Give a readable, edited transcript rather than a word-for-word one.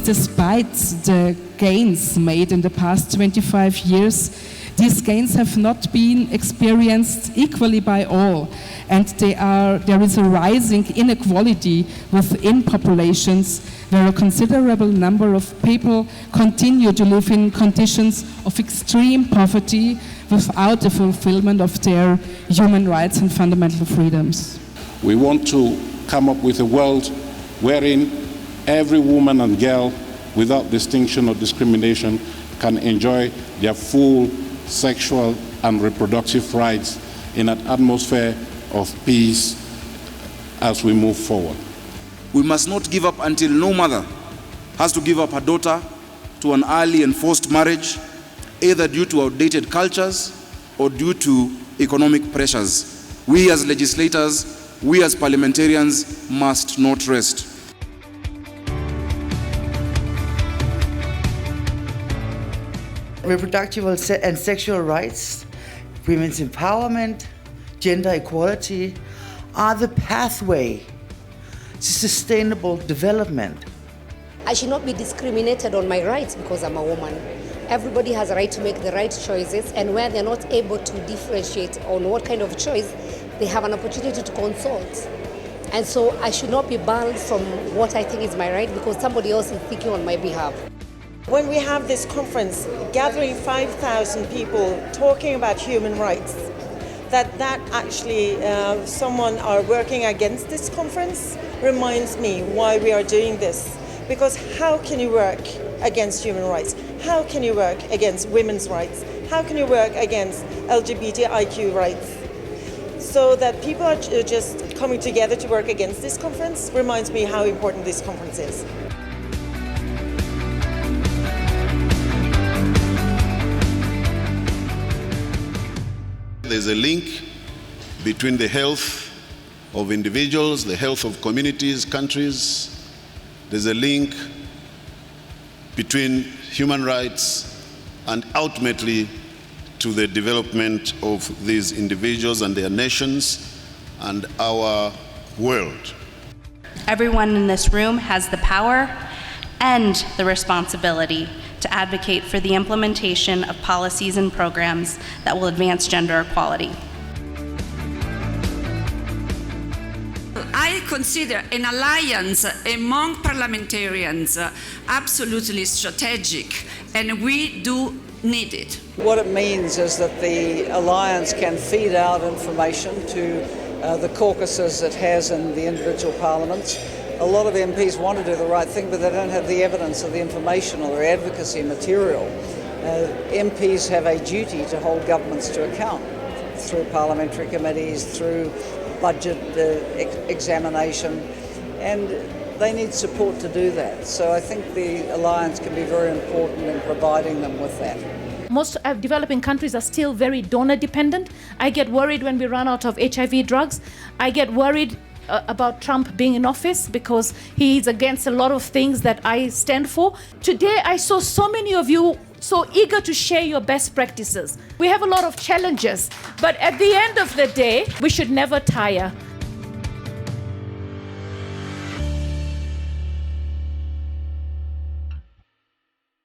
despite the gains made in the past 25 years, these gains have not been experienced equally by all, and there is a rising inequality within populations where a considerable number of people continue to live in conditions of extreme poverty without the fulfillment of their human rights and fundamental freedoms. We want to come up with a world wherein every woman and girl, without distinction or discrimination, can enjoy their full sexual and reproductive rights in an atmosphere of peace as we move forward. We must not give up until no mother has to give up her daughter to an early and forced marriage, either due to outdated cultures or due to economic pressures. We as legislators, we as parliamentarians must not rest. Reproductive and sexual rights, women's empowerment, gender equality are the pathway to sustainable development. I should not be discriminated on my rights because I'm a woman. Everybody has a right to make the right choices, and where they're not able to differentiate on what kind of choice, they have an opportunity to consult. And so I should not be banned from what I think is my right because somebody else is thinking on my behalf. When we have this conference, gathering 5,000 people talking about human rights, that actually someone are working against this conference reminds me why we are doing this. Because how can you work against human rights? How can you work against women's rights? How can you work against LGBTIQ rights? So that people are just coming together to work against this conference reminds me how important this conference is. There's a link between the health of individuals, the health of communities, countries. There's a link between human rights and ultimately to the development of these individuals and their nations and our world. Everyone in this room has the power and the responsibility to advocate for the implementation of policies and programs that will advance gender equality. I consider an alliance among parliamentarians absolutely strategic, and we do need it. What it means is that the alliance can feed out information to the caucuses it has in the individual parliaments. A lot of MPs want to do the right thing, but they don't have the evidence or the information or their advocacy material. MPs have a duty to hold governments to account through parliamentary committees, through budget examination, and they need support to do that. So I think the alliance can be very important in providing them with that. Most developing countries are still very donor dependent. I get worried when we run out of HIV drugs. I get worried about Trump being in office because he's against a lot of things that I stand for. Today I saw so many of you so eager to share your best practices. We have a lot of challenges, but at the end of the day, we should never tire.